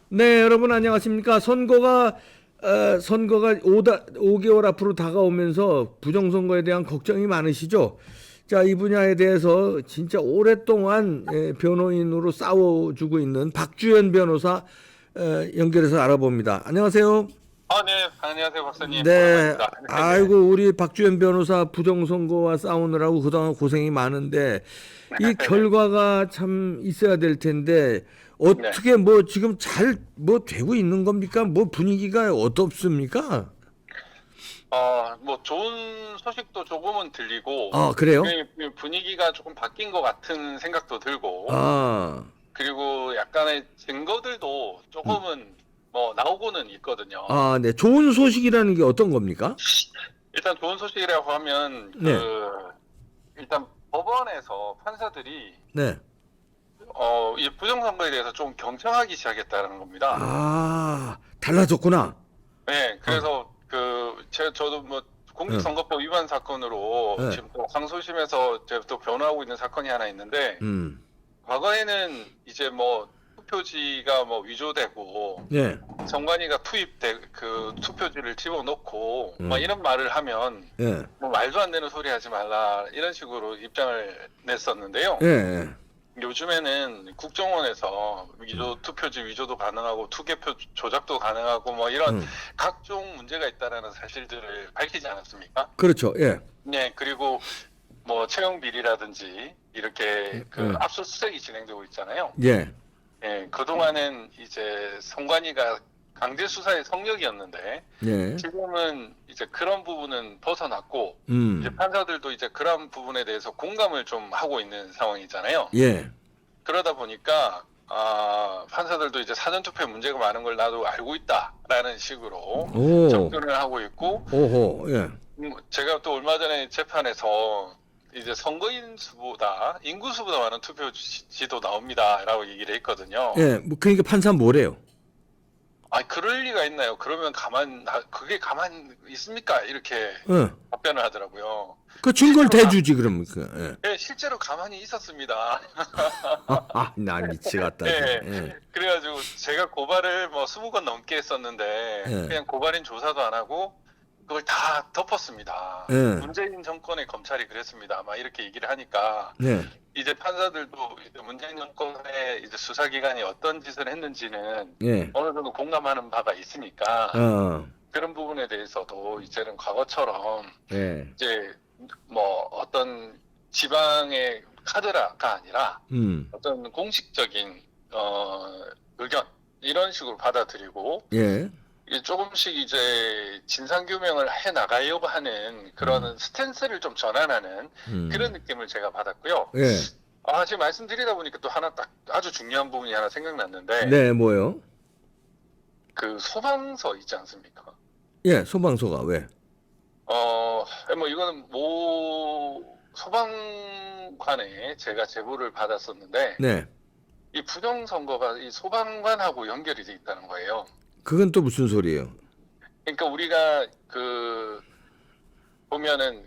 네, 여러분 안녕하십니까? 선거가 5개월 앞으로 다가오면서 부정선거에 대한 걱정이 많으시죠? 자, 이 분야에 대해서 진짜 오랫동안 변호인으로 싸워주고 있는 박주현 변호사 연결해서 알아봅니다. 안녕하세요. 네. 안녕하세요, 박사님. 네, 오랜만입니다. 네네. 아이고 우리 박주현 변호사 부정선거와 싸우느라고 그동안 고생이 많은데 이 결과가 참 있어야 될 텐데 네. 어떻게 뭐 지금 잘 뭐 되고 있는 겁니까? 뭐 분위기가 어떻습니까? 뭐 좋은 소식도 조금은 들리고, 아, 그래요? 그 분위기가 조금 바뀐 것 같은 생각도 들고, 아, 그리고 약간의 증거들도 조금은 뭐 나오고는 있거든요. 네. 좋은 소식이라는 게 어떤 겁니까? 일단 좋은 소식이라고 하면, 네, 일단 법원에서 판사들이, 네. 이 부정선거에 대해서 좀 경청하기 시작했다는 겁니다. 아, 달라졌구나. 네, 아, 그래서 저도 뭐 네, 공직선거법 위반 사건으로 네. 지금 또 항소심에서 제가 또 변호하고 있는 사건이 하나 있는데, 음, 과거에는 이제 뭐 투표지가 뭐 위조되고 네, 선관위가 그 투표지를 집어넣고 막 음, 이런 말을 하면 네, 뭐 말도 안 되는 소리 하지 말라 이런 식으로 입장을 냈었는데요. 네, 요즘에는 국정원에서 투표지 위조도 가능하고 투개표 조작도 가능하고 뭐 이런 음, 각종 문제가 있다라는 사실들을 밝히지 않았습니까? 그렇죠. 예, 네, 그리고 뭐 채용 비리라든지 이렇게 그 예, 압수수색이 진행되고 있잖아요. 예, 예, 그동안은 이제 선관위가 강제 수사의 성역이었는데 예, 지금은 이제 그런 부분은 벗어났고 이제 음, 판사들도 이제 그런 부분에 대해서 공감을 좀 하고 있는 상황이잖아요. 예, 그러다 보니까 판사들도 이제 사전투표에 문제가 많은 걸 나도 알고 있다라는 식으로 오, 접근을 하고 있고, 오호, 예, 제가 또 얼마 전에 재판에서 이제 선거인 수보다 인구수보다 많은 투표지도 나옵니다라고 얘기를 했거든요. 예, 뭐 그러니까 판사 뭐래요? 그럴 리가 있나요? 그러면 그게 가만 있습니까? 이렇게 예, 답변을 하더라고요. 그 증거를 실제로 대주지 그러면 그, 예, 네, 실제로 가만히 있었습니다. 나 미치겠다 진짜. 네, 예, 그래가지고 제가 고발을 뭐 20건 넘게 했었는데 예, 그냥 고발인 조사도 안 하고 그걸 다 덮었습니다. 예, 문재인 정권의 검찰이 그랬습니다. 막 이렇게 얘기를 하니까 예, 이제 판사들도 이제 문재인 정권의 이제 수사기관이 어떤 짓을 했는지는 예, 어느 정도 공감하는 바가 있으니까 어, 그런 부분에 대해서도 이제는 과거처럼 예, 이제 뭐 어떤 지방의 카드라가 아니라 음, 어떤 공식적인 의견 이런 식으로 받아들이고 예, 이게 조금씩 이제 진상 규명을 해 나가려고 하는 그런 스탠스를 좀 전환하는 그런 음, 느낌을 제가 받았고요. 예, 지금 말씀드리다 보니까 또 하나 딱 아주 중요한 부분이 하나 생각났는데 네, 뭐요? 그 소방서 있지 않습니까? 예, 소방서가 왜? 뭐 이거는 소방관에 제가 제보를 받았었는데 네, 이 부정선거가 이 소방관하고 연결이 돼 있다는 거예요. 그건 또 무슨 소리예요? 그러니까 우리가 보면은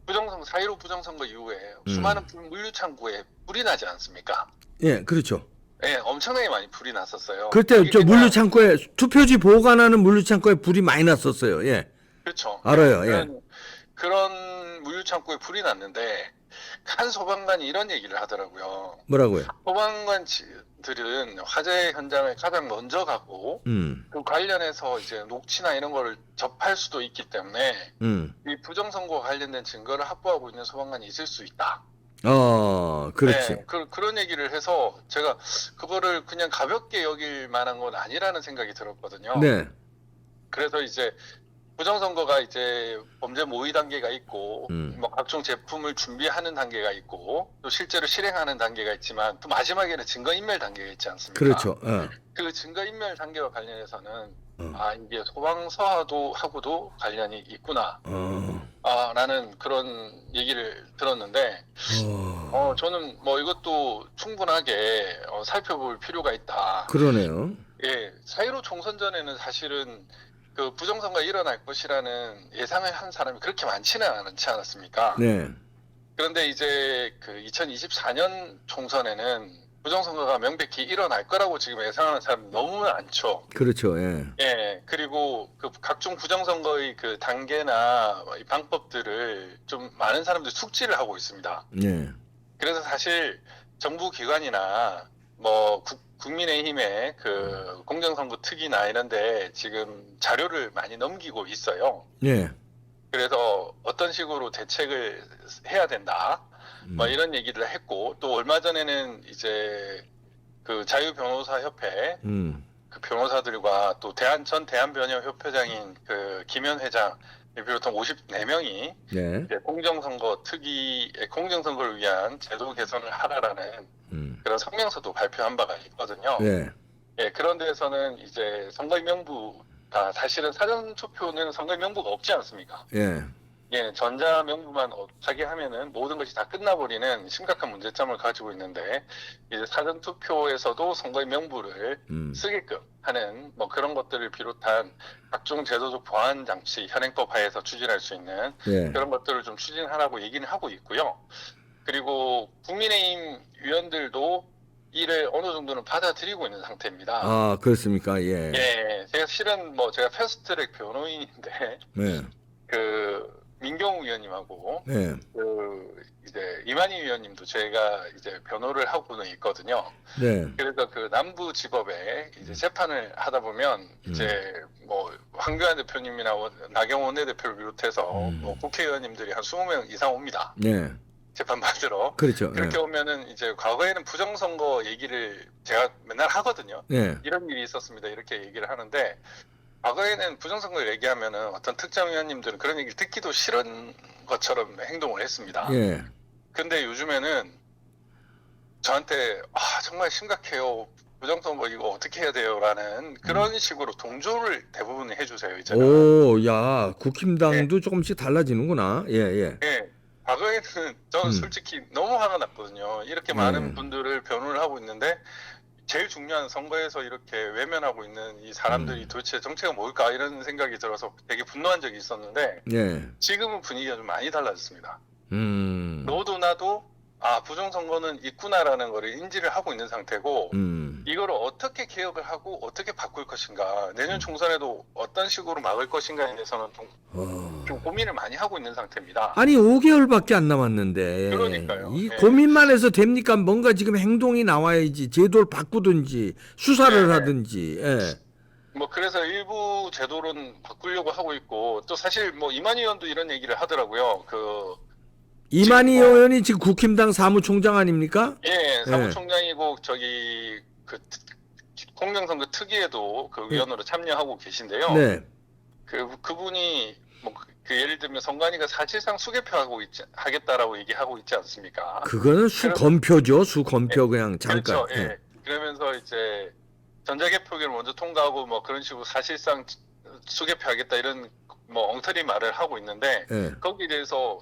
부정선거 4.15 부정선거 이후에 수많은 물류 창고에 불이 나지 않습니까? 예, 그렇죠. 네, 엄청나게 많이 불이 났었어요. 그때 그게 저 그냥 물류창고에 투표지 보관하는 물류창고에 불이 많이 났었어요. 예, 그렇죠. 네, 알아요. 예, 그런 물류 창고에 불이 났는데 한 소방관이 이런 얘기를 하더라고요. 뭐라고요? 소방관들은 화재 현장을 가장 먼저 가고 음, 그 관련해서 이제 녹취나 이런 거를 접할 수도 있기 때문에 이 부정선거와 관련된 증거를 확보하고 있는 소방관이 있을 수 있다. 그렇지. 네, 그런 얘기를 해서 제가 그거를 그냥 가볍게 여길 만한 건 아니라는 생각이 들었거든요. 네, 그래서 이제 부정선거가 이제 범죄 모의 단계가 있고, 음, 뭐 각종 제품을 준비하는 단계가 있고, 또 실제로 실행하는 단계가 있지만, 또 마지막에는 증거인멸 단계가 있지 않습니까? 그렇죠. 그 증거인멸 단계와 관련해서는, 어, 이게 소방서하고도 관련이 있구나, 어, 라는 그런 얘기를 들었는데, 저는 뭐 이것도 충분하게 살펴볼 필요가 있다. 그러네요. 예, 4.15 총선 전에는 사실은 그 부정선거가 일어날 것이라는 예상을 한 사람이 그렇게 많지는 않지 않았습니까? 네, 그런데 이제 그 2024년 총선에는 부정선거가 명백히 일어날 거라고 지금 예상하는 사람이 너무 많죠. 그렇죠. 예. 예, 그리고 그 각종 부정선거의 그 단계나 이 방법들을 좀 많은 사람들이 숙지를 하고 있습니다. 예. 그래서 사실 정부 기관이나 뭐 국민의힘의 그 공정선거 특위나 이런데 지금 자료를 많이 넘기고 있어요. 예. 그래서 어떤 식으로 대책을 해야 된다. 뭐 이런 얘기를 했고, 또 얼마 전에는 이제 그 자유변호사협회 그 변호사들과 또 전 대한변협협회장인 그 김현 회장을 비롯한 54명이 예. 공정선거를 위한 제도 개선을 하라라는 그런 성명서도 발표한 바가 있거든요. 예. 예, 그런 데에서는 이제 선거인 명부가 사실은 사전 투표는 선거인 명부가 없지 않습니까? 예. 예, 전자 명부만 하게 하면은 모든 것이 다 끝나버리는 심각한 문제점을 가지고 있는데, 이제 사전 투표에서도 선거인 명부를 쓰게끔 하는 뭐 그런 것들을 비롯한 각종 제도적 보완 장치, 현행법 하에서 추진할 수 있는 예. 그런 것들을 좀 추진하라고 얘기는 하고 있고요. 그리고 국민의힘 위원들도 이를 어느 정도는 받아들이고 있는 상태입니다. 아, 그렇습니까? 예. 예, 제가 실은 뭐 제가 패스트트랙 변호인인데 네. 그 민경우 위원님하고 네. 그 이제 이만희 위원님도 제가 이제 변호를 하고는 있거든요. 네. 그래서 그 남부지법에 이제 재판을 하다 보면 이제 뭐 황교안 대표님이나 나경원 원내대표를 비롯해서 뭐 국회의원님들이 한 20명 이상 옵니다. 네. 재판 받으러. 그렇죠. 그렇게 오면은 이제 과거에는 부정선거 얘기를 제가 맨날 하거든요. 네. 이런 일이 있었습니다. 이렇게 얘기를 하는데, 과거에는 부정선거를 얘기하면은 어떤 특정 의원님들은 그런 얘기를 듣기도 싫은 것처럼 행동을 했습니다. 예. 근데 요즘에는 저한테 정말 심각해요. 부정선거 이거 어떻게 해야 돼요? 라는 그런 식으로 동조를 대부분 해주세요. 이제는. 오, 야, 국힘당도 조금씩 달라지는구나. 예, 예. 예. 과거에는 저는 솔직히 너무 화가 났거든요. 이렇게 많은 분들을 변호를 하고 있는데 제일 중요한 선거에서 이렇게 외면하고 있는 이 사람들이 도대체 정체가 뭘까 이런 생각이 들어서 되게 분노한 적이 있었는데, 예. 지금은 분위기가 좀 많이 달라졌습니다. 음. 너도 나도 부정선거는 있구나라는 거를 인지를 하고 있는 상태고, 이거를 어떻게 개혁을 하고 어떻게 바꿀 것인가, 내년 총선에도 어떤 식으로 막을 것인가에 대해서는 좀 고민을 많이 하고 있는 상태입니다. 아니, 5개월밖에 안 남았는데. 그러니까요. 이 예. 고민만 해서 됩니까? 뭔가 지금 행동이 나와야지. 제도를 바꾸든지 수사를 네. 하든지. 예. 뭐 그래서 일부 제도론 바꾸려고 하고 있고, 또 사실 뭐 이만희 의원도 이런 얘기를 하더라고요. 이만희 의원이 지금 국힘당 사무총장 아닙니까? 예, 사무총장이고 저기 그 공정선거 특위에도 그 위원으로 참여하고 계신데요. 네. 그분이 뭐 예를 들면 선관위가 사실상 하겠다라고 얘기하고 있지 않습니까? 그거는 수검표죠. 수검표 그냥 잠깐. 그렇죠. 예. 그러면서 이제 전자개표기를 먼저 통과하고 뭐 그런 식으로 사실상 수개표하겠다 이런 뭐 엉터리 말을 하고 있는데, 예. 거기에 대해서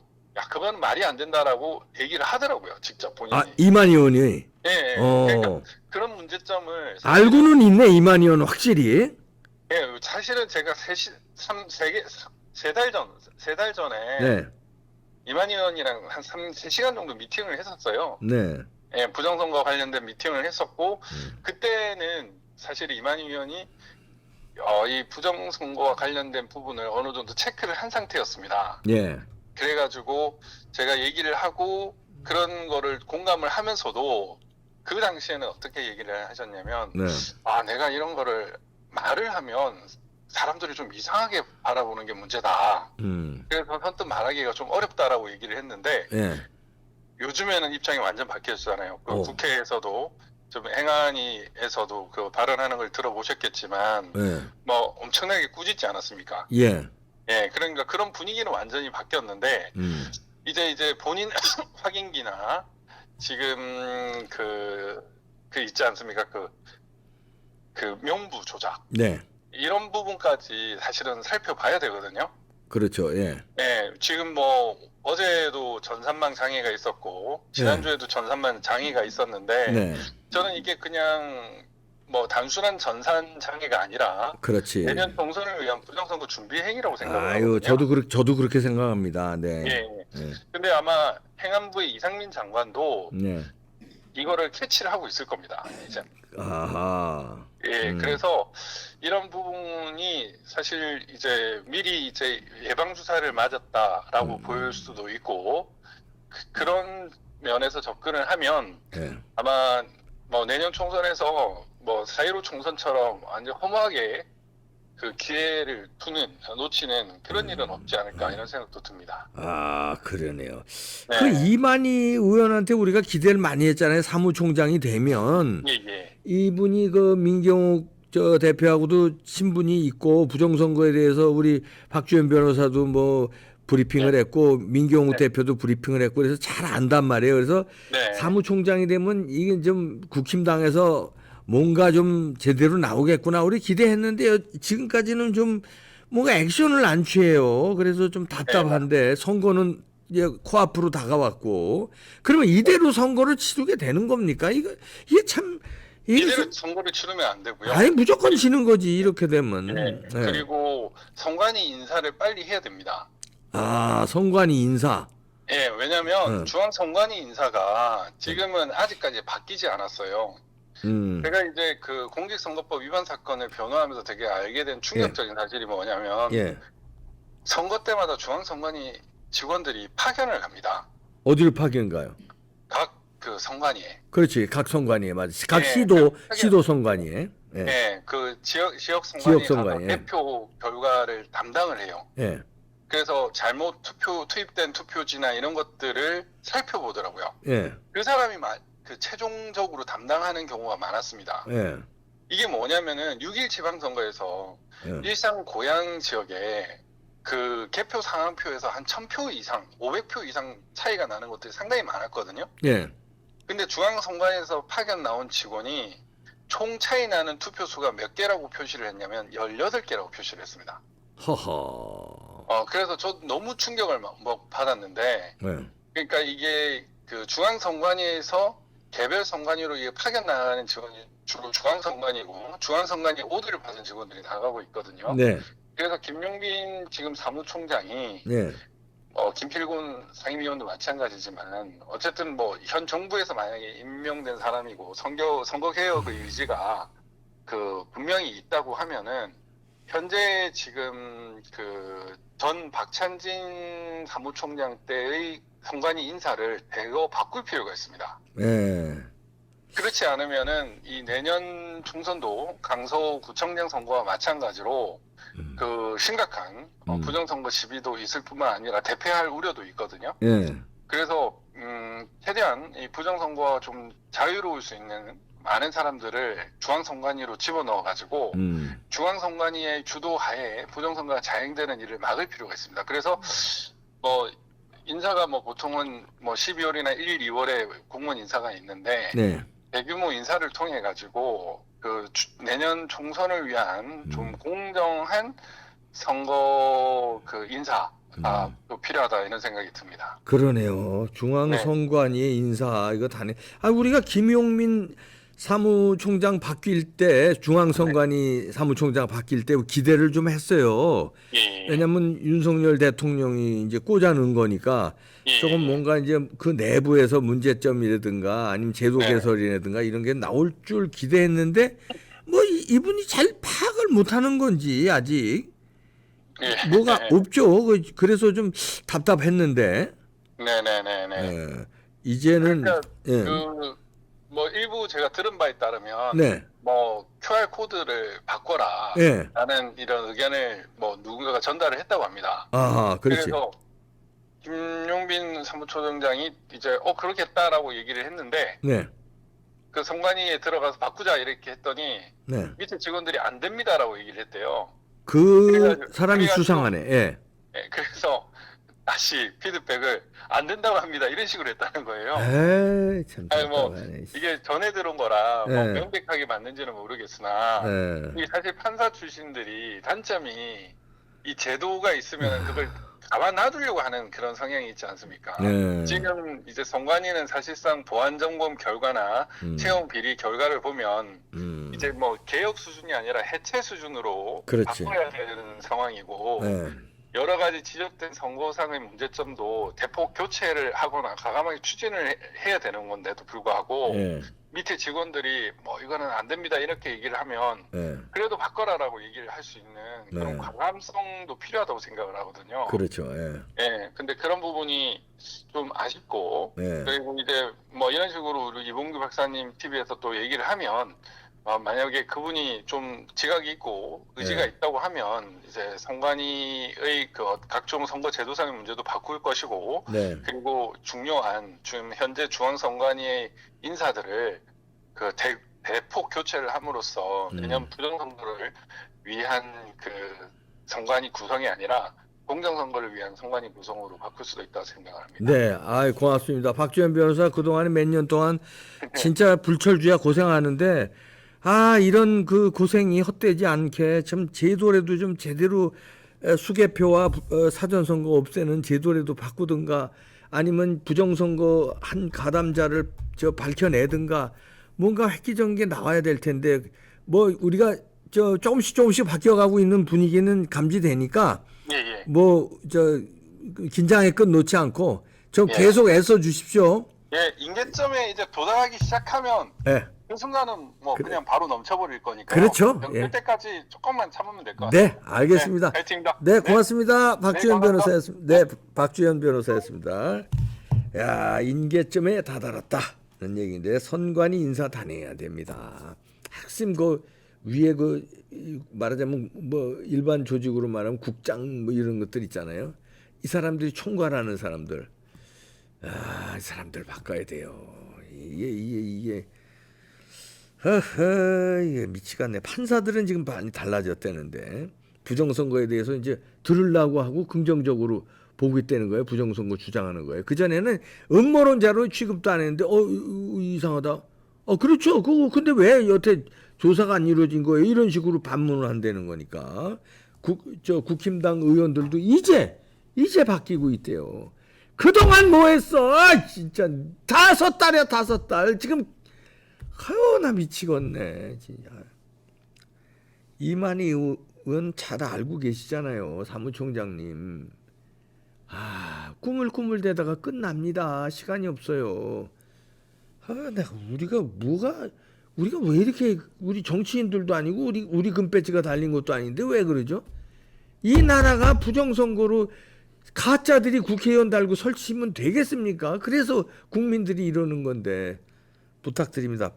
그건 말이 안 된다라고 얘기를 하더라고요. 직접 본인이. 이만희 의원이. 예. 그러니까 그런 문제점을 알고는 있네, 이만희 의원 확실히. 예, 사실은 제가 세 달 전에 네. 이만희 의원이랑 한 3시간 정도 미팅을 했었어요. 네. 예, 부정선거 관련된 미팅을 했었고, 그때는 사실 이만희 의원이 이 부정선거와 관련된 부분을 어느 정도 체크를 한 상태였습니다. 예. 그래가지고 제가 얘기를 하고 그런 거를 공감을 하면서도 그 당시에는 어떻게 얘기를 하셨냐면, 네. 내가 이런 거를 말을 하면 사람들이 좀 이상하게 바라보는 게 문제다. 그래서 선뜻 말하기가 좀 어렵다라고 얘기를 했는데, 예. 요즘에는 입장이 완전 바뀌었잖아요. 국회에서도 좀 행안위에서도 그 발언하는 걸 들어보셨겠지만, 예. 뭐 엄청나게 꾸짖지 않았습니까? 예. 예, 그러니까 그런 분위기는 완전히 바뀌었는데, 이제 본인 확인기나 지금 그 있지 않습니까? 그 명부 조작. 네. 이런 부분까지 사실은 살펴봐야 되거든요. 그렇죠. 예. 네, 지금 뭐 어제도 전산망 장애가 있었고 지난주에도 전산망 장애가 있었는데, 네. 저는 이게 그냥 뭐 단순한 전산 장애가 아니라 그렇지. 내년 총선을 위한 부정선거 준비 행위라고 생각을 하거든요. 저도 그렇게 생각합니다. 네. 예. 근데 아마 행안부의 이상민 장관도 네. 이거를 캐치를 하고 있을 겁니다. 이제. 아하. 예, 그래서 이런 부분이 사실 이제 미리 이제 예방 주사를 맞았다라고 보일 수도 있고 그런 면에서 접근을 하면 네. 아마 뭐 내년 총선에서 뭐 4.15 총선처럼 완전 허무하게 그 기회를 놓치는 그런 일은 없지 않을까 이런 생각도 듭니다. 아, 그러네요. 네. 그 이만희 의원한테 우리가 기대를 많이 했잖아요. 사무총장이 되면. 예, 예. 이분이 그 민경욱 저 대표하고도 친분이 있고 부정선거에 대해서 우리 박주현 변호사도 뭐 브리핑을 네. 했고 민경욱 네. 대표도 브리핑을 했고 그래서 잘 안단 말이에요. 그래서 네. 사무총장이 되면 이게 좀 국힘당에서 뭔가 좀 제대로 나오겠구나 우리 기대했는데 지금까지는 좀 뭔가 액션을 안 취해요. 그래서 좀 답답한데 선거는 이제 코앞으로 다가왔고 그러면 이대로 선거를 치르게 되는 겁니까? 이게 참 이대로 선거를 치르면 안 되고요. 아니 무조건 지는 거지 이렇게 되면. 네. 네. 그리고 선관위 인사를 빨리 해야 됩니다. 아 선관위 인사. 예, 왜냐하면 중앙선관위 인사가 지금은 아직까지 바뀌지 않았어요. 제가 이제 그 공직선거법 위반 사건을 변호하면서 되게 알게 된 충격적인 사실이 뭐냐면 선거 때마다 중앙선관위 직원들이 파견을 갑니다. 어디를 파견 가요? 각 그 선관위에. 그렇지, 각 선관위에 맞아. 각 예, 시도 선관위에. 예. 네, 그 지역 선관위 선관위, 가서 개표 결과를 담당을 해요. 예. 그래서 잘못 투입된 투표지나 이런 것들을 살펴보더라고요. 예. 그 사람이 그 최종적으로 담당하는 경우가 많았습니다. 예. 이게 뭐냐면은 6.1 지방선거에서 일산 고양 지역에 그 개표 상황표에서 한 1000표 이상, 500표 이상 차이가 나는 것들이 상당히 많았거든요. 예. 근데 중앙선관위에서 파견 나온 직원이 총 차이 나는 투표수가 몇 개라고 표시를 했냐면 18개라고 표시를 했습니다. 허허. 그래서 저 너무 충격을 받았는데, 그러니까 이게 그 중앙선관위에서 개별 선관위로 이게 파견 나가는 직원이 주로 중앙선관위고, 중앙선관위 오더를 받은 직원들이 나가고 있거든요. 네. 그래서 김용빈 지금 사무총장이, 네. 김필곤 상임위원도 마찬가지지만, 어쨌든 뭐 현 정부에서 만약에 임명된 사람이고 선거 개혁의 의지가 그 분명히 있다고 하면은 현재 지금 그 전 박찬진 사무총장 때의 선관위 인사를 대거 바꿀 필요가 있습니다. 네. 그렇지 않으면은 이 내년 총선도 강서구청장 선거와 마찬가지로 그 심각한 부정선거 시비도 있을 뿐만 아니라 대패할 우려도 있거든요. 네. 그래서 최대한 이 부정선거가 좀 자유로울 수 있는 많은 사람들을 중앙선관위로 집어넣어가지고 중앙선관위의 주도하에 부정선거가 자행되는 일을 막을 필요가 있습니다. 그래서 뭐 인사가 뭐 보통은 뭐 12월이나 1, 2월에 공무원 인사가 있는데 네. 대규모 인사를 통해 가지고 그 내년 총선을 위한 좀 공정한 선거 그 인사가 또 필요하다 이런 생각이 듭니다. 그러네요. 중앙선관위의 인사 이거 다네. 우리가 김용민 사무총장 바뀔 때 중앙선관위 사무총장 바뀔 때 기대를 좀 했어요. 예. 왜냐하면 윤석열 대통령이 이제 꽂아놓은 거니까 조금 뭔가 이제 그 내부에서 문제점이라든가 아니면 제도 개선이라든가 이런 게 나올 줄 기대했는데 뭐 이분이 잘 파악을 못하는 건지 아직 뭐가 없죠. 그래서 좀 답답했는데. 네네네네. 이제는 그러니까 뭐 일부 제가 들은 바에 따르면 뭐 QR 코드를 바꿔라 라는 이런 의견을 뭐 누군가가 전달을 했다고 합니다. 아, 그렇지. 그래서 김용빈 사무총장이 이제 그렇겠다라고 얘기를 했는데 그 선관위에 들어가서 바꾸자 이렇게 했더니 밑에 직원들이 안 됩니다라고 얘기를 했대요. 그 사람이 수상하네. 그래서 다시 피드백을 안 된다고 합니다. 이런 식으로 했다는 거예요. 에이, 참 뭐 이게 전에 들어온 거라 뭐 명백하게 맞는지는 모르겠으나 이게 사실 판사 출신들이 단점이 이 제도가 있으면 그걸 가만 놔두려고 하는 그런 성향이 있지 않습니까? 지금 이제 선관위는 사실상 보안점검 결과나 채용 비리 결과를 보면 이제 뭐 개혁 수준이 아니라 해체 수준으로 바꿔야 되는 상황이고 여러 가지 지적된 선거상의 문제점도 대폭 교체를 하거나 과감하게 추진을 해야 되는 건데도 불구하고 예. 밑에 직원들이 뭐 이거는 안 됩니다 이렇게 얘기를 하면 예. 그래도 바꿔라라고 얘기를 할 수 있는 그런 네. 과감성도 필요하다고 생각을 하거든요. 그렇죠. 예. 예, 근데 그런 부분이 좀 아쉽고 예. 그리고 이제 뭐 이런 식으로 우리 이봉규 박사님 TV에서 또 얘기를 하면 만약에 그분이 좀 지각이 있고 의지가 네. 있다고 하면 이제 선관위의 그 각종 선거 제도상의 문제도 바꿀 것이고 네. 그리고 중요한 지금 현재 중앙선관위의 인사들을 그 대폭 교체를 함으로써 내년 부정선거를 위한 그 선관위 구성이 아니라 공정선거를 위한 선관위 구성으로 바꿀 수도 있다고 생각을 합니다. 네, 아, 고맙습니다. 박주현 변호사 그동안에 몇 년 동안 진짜 불철주야 고생하는데 이런 그 고생이 헛되지 않게 좀 제도라도 좀 제대로 수개표와 사전선거 없애는 제도라도 바꾸든가 아니면 부정선거 한 가담자를 밝혀내든가 뭔가 획기적인 게 나와야 될 텐데 뭐 우리가 조금씩 바뀌어가고 있는 분위기는 감지되니까 예. 긴장의 끈 놓지 않고 좀 예. 계속 애써 주십시오. 예, 임계점에 이제 도달하기 시작하면 네. 그 순간은 뭐 그냥 바로 넘쳐버릴 거니까. 그렇죠. 예. 그때까지 조금만 참으면 될 것 같아요. 네, 알겠습니다. 네, 파이팅입니다. 네, 고맙습니다. 박주현 네, 변호사였습니다. 네, 박주현 변호사였습니다. 야, 인계점에 다다랐다는 얘기인데 선관위 인사 단행해야 됩니다. 핵심 그 위에 그 말하자면 뭐 일반 조직으로 말하면 국장 뭐 이런 것들 있잖아요. 이 사람들이 총괄하는 사람들, 이 사람들 바꿔야 돼요. 이게 이게 미치겠네. 판사들은 지금 많이 달라졌다는데 부정선거에 대해서 이제 들으려고 하고 긍정적으로 보고 있다는 거예요. 부정선거 주장하는 거예요. 그 전에는 음모론자로 취급도 안 했는데 이상하다. 그렇죠. 그거 근데 왜 여태 조사가 안 이루어진 거예요? 이런 식으로 반문을 한다는 거니까 국힘당 의원들도 이제 바뀌고 있대요. 그동안 뭐 했어? 진짜 5달이야 5달. 지금 나 미치겠네 진짜. 이만희 의원 잘 알고 계시잖아요. 사무총장님. 꾸물꾸물대다가 끝납니다. 시간이 없어요. 우리가 왜 이렇게 우리 정치인들도 아니고 우리 금배지가 달린 것도 아닌데 왜 그러죠? 이 나라가 부정선거로 가짜들이 국회의원 달고 설치면 되겠습니까? 그래서 국민들이 이러는 건데 부탁드립니다.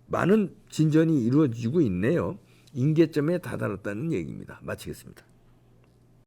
많은 진전이 이루어지고 있네요. 인계점에 다다랐다는 얘기입니다. 마치겠습니다.